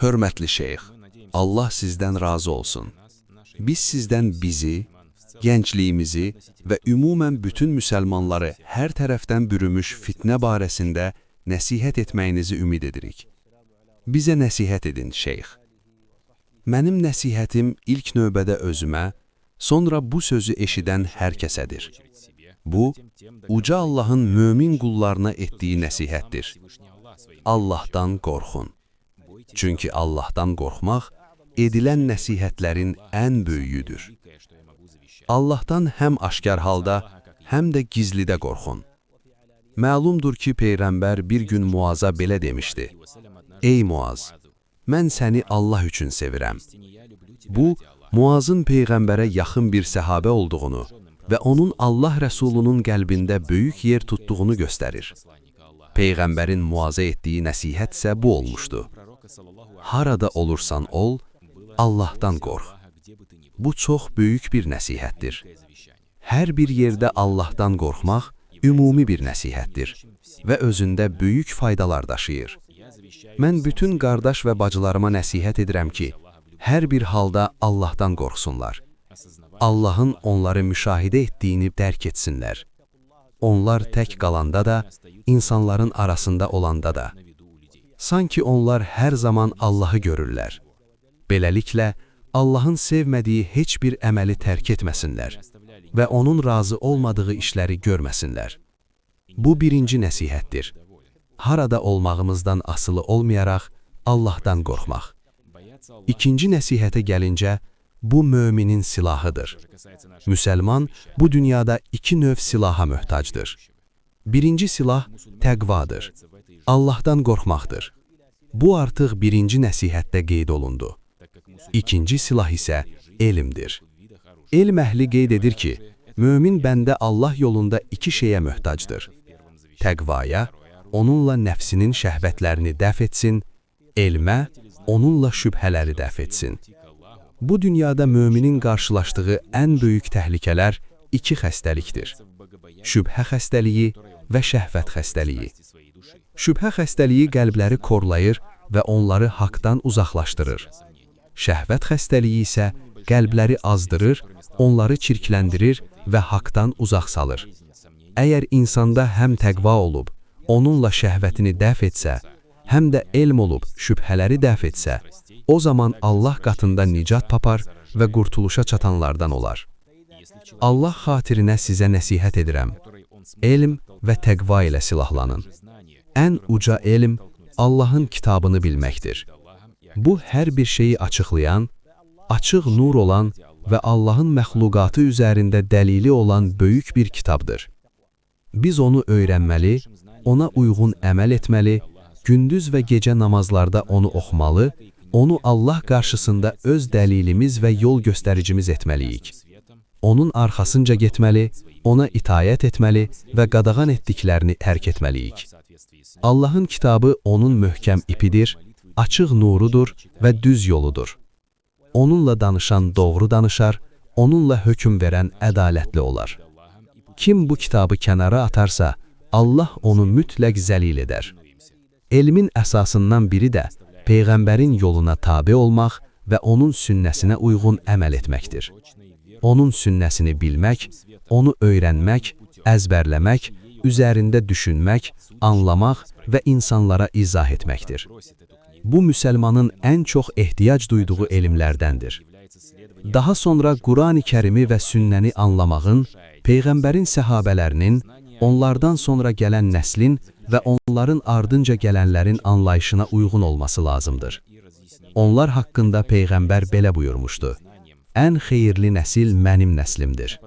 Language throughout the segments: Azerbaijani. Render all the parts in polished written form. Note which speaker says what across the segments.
Speaker 1: Hörmətli şeyx, Allah sizdən razı olsun. Biz sizdən bizi, gəncliyimizi və ümumən bütün müsəlmanları hər tərəfdən bürümüş fitnə barəsində nəsihət etməyinizi ümid edirik. Bizə nəsihət edin, şeyx. Mənim nəsihətim ilk növbədə özümə, sonra bu sözü eşidən hər kəsədir. Bu, uca Allahın mömin qullarına etdiyi nəsihətdir. Allahdan qorxun. Çünki Allahdan qorxmaq, edilən nəsihətlərin ən böyüyüdür. Allahdan həm aşkar halda, həm də gizlidə qorxun. Məlumdur ki, Peyğəmbər bir gün Muaza belə demişdi: Ey Muaz, mən səni Allah üçün sevirəm. Bu, Muazın Peyğəmbərə yaxın bir səhabə olduğunu və onun Allah Rəsulunun qəlbində böyük yer tutduğunu göstərir. Peyğəmbərin Muaza etdiyi nəsihət isə bu olmuşdu: Harada olursan ol, Allahdan qorx. Bu çox böyük bir nəsihətdir. Hər bir yerdə Allahdan qorxmaq ümumi bir nəsihətdir və özündə böyük faydalar daşıyır. Mən bütün qardaş və bacılarıma nəsihət edirəm ki, hər bir halda Allahdan qorxsunlar. Allahın onları müşahidə etdiyini dərk etsinlər. Onlar tək qalanda da, insanların arasında olanda da. Sanki onlar hər zaman Allahı görürlər. Beləliklə, Allahın sevmədiyi heç bir əməli tərk etməsinlər və onun razı olmadığı işləri görməsinlər. Bu birinci nəsihətdir. Harada olmağımızdan asılı olmayaraq Allahdan qorxmaq. İkinci nəsihətə gəlincə, bu möminin silahıdır. Müsəlman bu dünyada iki növ silaha möhtacdır. Birinci silah təqvadır. Allahdan qorxmaqdır. Bu artıq birinci nəsihətdə qeyd olundu. İkinci silah isə elmdir. Elm əhli qeyd edir ki, mömin bəndə Allah yolunda iki şeyə möhtacdır. Təqvaya, onunla nəfsinin şəhvətlərini dəf etsin, elmə, onunla şübhələri dəf etsin. Bu dünyada möminin qarşılaşdığı ən böyük təhlükələr iki xəstəlikdir: şübhə xəstəliyi və şəhvət xəstəliyi. Şübhə xəstəliyi qəlbləri korlayır və onları haqdan uzaqlaşdırır. Şəhvət xəstəliyi isə qəlbləri azdırır, onları çirkləndirir və haqdan uzaq salır. Əgər insanda həm təqva olub, onunla şəhvətini dəf etsə, həm də elm olub, şübhələri dəf etsə, o zaman Allah qatında nicat tapar və qurtuluşa çatanlardan olar. Allah xatirinə sizə nəsihət edirəm. Elm və təqva ilə silahlanın. Ən uca elm Allahın kitabını bilməkdir. Bu, hər bir şeyi açıqlayan, açıq nur olan və Allahın məxluqatı üzərində dəlili olan böyük bir kitabdır. Biz onu öyrənməli, ona uyğun əməl etməli, gündüz və gecə namazlarda onu oxumalı, onu Allah qarşısında öz dəlilimiz və yol göstəricimiz etməliyik. Onun arxasınca getməli, ona itayət etməli və qadağan etdiklərini tərk etməliyik. Allahın kitabı onun möhkəm ipidir, açıq nurudur və düz yoludur. Onunla danışan doğru danışar, onunla hökm verən ədalətli olar. Kim bu kitabı kənara atarsa, Allah onu mütləq zəlil edər. Elmin əsasından biri də Peyğəmbərin yoluna tabe olmaq və onun sünnəsinə uyğun əməl etməkdir. Onun sünnəsini bilmək, onu öyrənmək, əzbərləmək, üzərində düşünmək, anlamaq və insanlara izah etməkdir. Bu, müsəlmanın ən çox ehtiyac duyduğu elmlərdəndir. Daha sonra Quran-ı Kərimi və sünnəni anlamağın, Peyğəmbərin səhabələrinin, onlardan sonra gələn nəslin və onların ardınca gələnlərin anlayışına uyğun olması lazımdır. Onlar haqqında Peyğəmbər belə buyurmuşdu: Ən xeyirli nəsil mənim nəslimdir.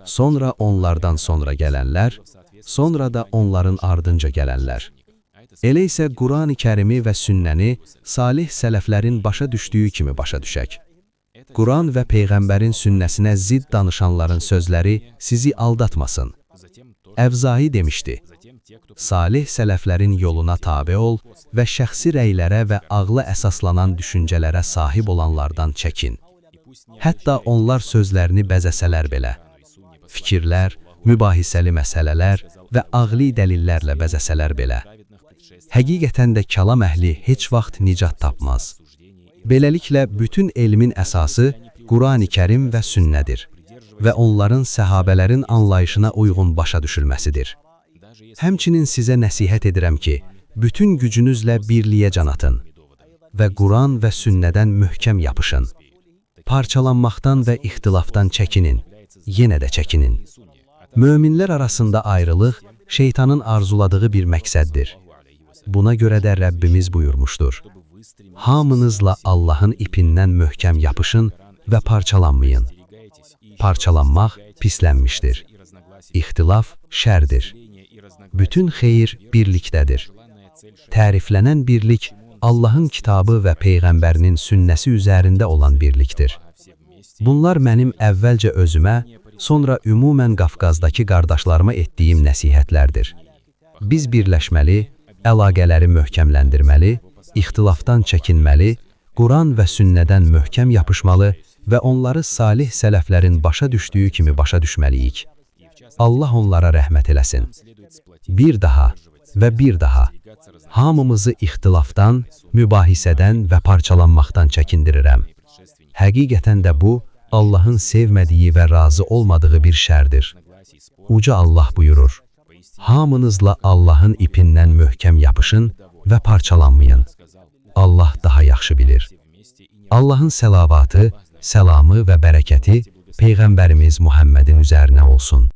Speaker 1: Sonra onlardan sonra gələnlər, sonra da onların ardınca gələnlər. Elə isə Quran-ı Kərimi və sünnəni salih sələflərin başa düşdüyü kimi başa düşək. Quran və Peyğəmbərin sünnəsinə zidd danışanların sözləri sizi aldatmasın. Əvzai demişdi: Salih sələflərin yoluna tabe ol və şəxsi rəylərə və ağla əsaslanan düşüncələrə sahib olanlardan çəkin. Hətta onlar sözlərini bəzəsələr belə. Fikirlər, mübahisəli məsələlər və ağli dəlillərlə bəzəsələr belə. Həqiqətən də kəlam əhli heç vaxt nicat tapmaz. Beləliklə, bütün elmin əsası Qurani Kərim və sünnədir və onların səhabələrin anlayışına uyğun başa düşülməsidir. Həmçinin sizə nəsihət edirəm ki, bütün gücünüzlə birliyə can atın və Quran və sünnədən möhkəm yapışın. Parçalanmaqdan və ixtilafdan çəkinin, yenə də çəkinin. Möminlər arasında ayrılıq şeytanın arzuladığı bir məqsəddir. Buna görə də Rəbbimiz buyurmuşdur: hamınızla Allahın ipindən möhkəm yapışın və parçalanmayın. Parçalanmaq pislənmişdir. İxtilaf şərdir. Bütün xeyir birlikdədir. Təriflənən birlik Allahın kitabı və Peyğəmbərinin sünnəsi üzərində olan birlikdir. Bunlar mənim əvvəlcə özümə, sonra ümumən Qafqazdakı qardaşlarıma etdiyim nəsihətlərdir. Biz birləşməli, əlaqələri möhkəmləndirməli, ixtilafdan çəkinməli, Quran və sünnədən möhkəm yapışmalı və onları salih sələflərin başa düşdüyü kimi başa düşməliyik. Allah onlara rəhmət eləsin. Bir daha və bir daha hamımızı ixtilafdan, mübahisədən və parçalanmaqdan çəkindirirəm. Həqiqətən də bu, Allahın sevmədiyi və razı olmadığı bir şərdir. Uca Allah buyurur: hamınızla Allahın ipindən möhkəm yapışın və parçalanmayın. Allah daha yaxşı bilir. Allahın səlavatı, səlamı və bərəkəti Peyğəmbərimiz Muhammedin üzərinə olsun.